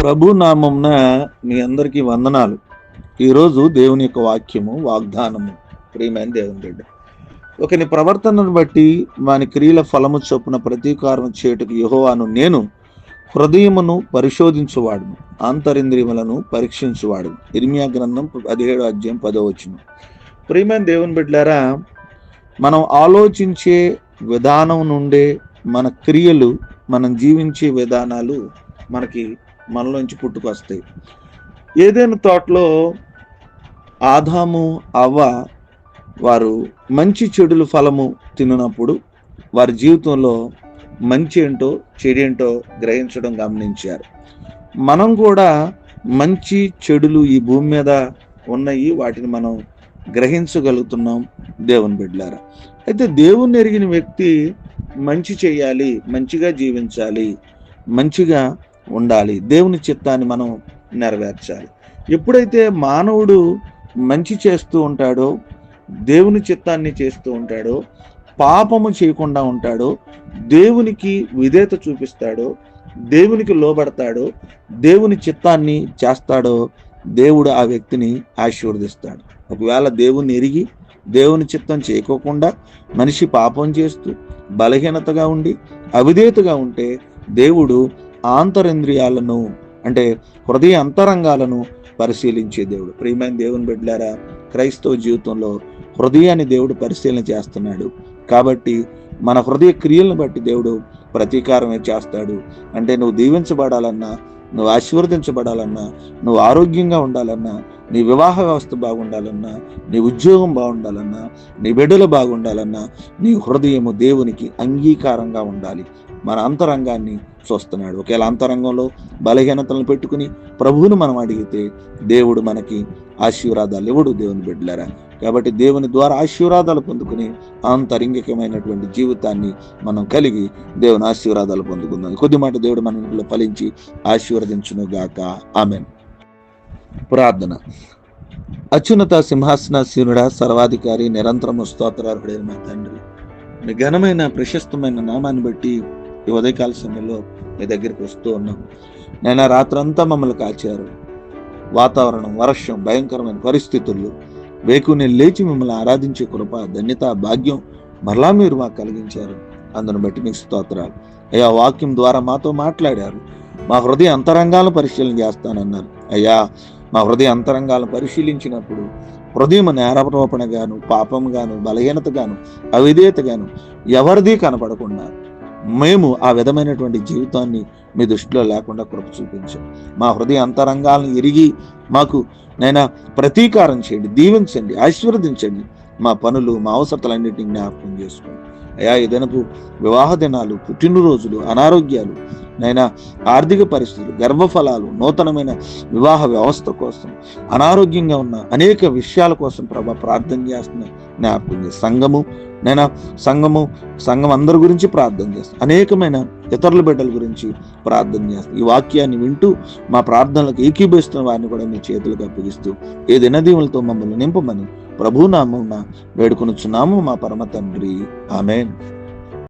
ప్రభు నామంన మీ అందరికీ వందనాలు. ఈరోజు దేవుని యొక్క వాక్యము, వాగ్దానము. ప్రియమైన దేవుని బిడ్డ, ఒకని ప్రవర్తనను బట్టి వాని క్రియల ఫలము చొప్పున ప్రతీకారం చేయుటకు యెహోవాను నేను హృదయమును పరిశోధించువాడును, ఆంతరింద్రియములను పరీక్షించువాడును. ఇర్మియా గ్రంథం 17 అధ్యాయం 10వ వచనం. ప్రియమైన దేవుని బిడ్డలారా, మనం ఆలోచించే విధానం నుండే మన క్రియలు, మనం జీవించే విధానాలు మనలోంచి పుట్టుకొస్తాయి. ఏదైనా తోటలో ఆదాము అవ్వ వారు మంచి చెడుల ఫలము తిన్నప్పుడు వారి జీవితంలో మంచి ఏంటో చెడేంటో గ్రహించడం గమనించారు. మనం కూడా మంచి చెడులు ఈ భూమి మీద ఉన్నాయి, వాటిని మనం గ్రహించగలుగుతున్నాం దేవుని బిడ్డలారా. అయితే దేవుణ్ణి ఎరిగిన వ్యక్తి మంచి చేయాలి, మంచిగా జీవించాలి, మంచిగా ఉండాలి, దేవుని చిత్తాన్ని మనం నెరవేర్చాలి. ఎప్పుడైతే మానవుడు మంచి చేస్తూ ఉంటాడో, దేవుని చిత్తాన్ని చేస్తూ ఉంటాడో, పాపము చేయకుండా ఉంటాడో, దేవునికి విధేయత చూపిస్తాడో, దేవునికి లోబడతాడో, దేవుని చిత్తాన్ని చేస్తాడో, దేవుడు ఆ వ్యక్తిని ఆశీర్వదిస్తాడు. ఒకవేళ దేవుణ్ణి ఎరిగి దేవుని చిత్తం చేయకోకుండా మనిషి పాపం చేస్తూ బలహీనతగా ఉండి అవిధేయతగా ఉంటే దేవుడు ఆంతరింద్రియాలను, అంటే హృదయ అంతరంగాలను పరిశీలించే దేవుడు. ప్రియమైన దేవుని బిడ్డలారా, క్రైస్తవ జీవితంలో హృదయాన్ని దేవుడు పరిశీలన చేస్తున్నాడు. కాబట్టి మన హృదయ క్రియలను బట్టి దేవుడు ప్రతీకారమే చేస్తాడు. అంటే నువ్వు దీవించబడాలన్నా, నువ్వు ఆశీర్వదించబడాలన్నా, నువ్వు ఆరోగ్యంగా ఉండాలన్నా, నీ వివాహ వ్యవస్థ బాగుండాలన్నా, నీ ఉద్యోగం బాగుండాలన్నా, నీ బిడ్డలు బాగుండాలన్నా, నీ హృదయము దేవునికి అంగీకారంగా ఉండాలి. మన అంతరంగాన్ని చూస్తున్నాడు. ఒకవేళ అంతరంగంలో బలహీనతలను పెట్టుకుని ప్రభువును మనం అడిగితే దేవుడు మనకి ఆశీర్వాదాలు ఇవ్వడు దేవుని బిడ్డలారా. కాబట్టి దేవుని ద్వారా ఆశీర్వాదాలు పొందుకుని ఆంతరింగికమైనటువంటి జీవితాన్ని మనం కలిగి దేవుని ఆశీర్వాదాలు పొందుకుందాం. కొద్ది మాట దేవుడు మన ఇంట్లో ఫలించి ఆశీర్వదించును గాక. ఆమేన్. ప్రార్థన. అత్యున్నత సింహాసనాసీనుడా, సర్వాధికారి, నిరంతరము స్తోత్రార్హుడైన మా తండ్రి, మీ ఘనమైన ప్రశస్తమైన నామాన్ని బట్టి ఈ ఉదయకాల సమయంలో మీ దగ్గరికి వస్తూ ఉన్నాం. నేను రాత్రంతా మమ్మల్ని కాచారు. వాతావరణం, వర్షం, భయంకరమైన పరిస్థితుల్లో వేకుని లేచి మిమ్మల్ని ఆరాధించే కృప, ధన్యత, భాగ్యం మరలా మీరు మాకు కలిగించారు. అందును బట్టి మీకు స్తోత్రాలు. అయ్యా, వాక్యం ద్వారా మాతో మాట్లాడారు. మా హృదయ అంతరంగాలను పరిశీలన చేస్తానన్నారు. అయ్యా, మా హృదయ అంతరంగాలను పరిశీలించినప్పుడు హృదయం నేరారోపణగాను, పాపంగాను, బలహీనతగాను, అవిధేయతగాను ఎవరిది కనపడకుండా మేము ఆ విధమైనటువంటి జీవితాన్ని మీ దృష్టిలో లేకుండా కృప చూపించండి. మా హృదయ అంతరంగాలను ఎరిగి మాకు నైనా ప్రతీకారం చేయండి, దీవించండి, ఆశీర్వదించండి. మా పనులు, మా అవసరతలన్నింటినీ జ్ఞాపకం చేసుకోండి. అయ్యా, ఈ దినపు వివాహ దినాలు, పుట్టినరోజులు, అనారోగ్యాలు, నైనా ఆర్థిక పరిస్థితులు, గర్భఫలాలు, నూతనమైన వివాహ వ్యవస్థ కోసం, అనారోగ్యంగా ఉన్న అనేక విషయాల కోసం ప్రభా ప్రార్థన చేస్తున్న జ్ఞాపకం చేస్తాం. సంఘం అందరి గురించి ప్రార్థన చేస్తాం. అనేకమైన ఇతరుల బిడ్డల గురించి ప్రార్థన చేస్తాం. ఈ వాక్యాన్ని వింటూ మా ప్రార్థనలకు ఏకీభవిస్తున్న వారిని కూడా మీ చేతులకు అప్పగిస్తూ ఏ దినదీవులతో మమ్మల్ని నింపమని ప్రభునామమున వేడుకొనుచున్నాము మా పరమ తండ్రి. ఆమేన్.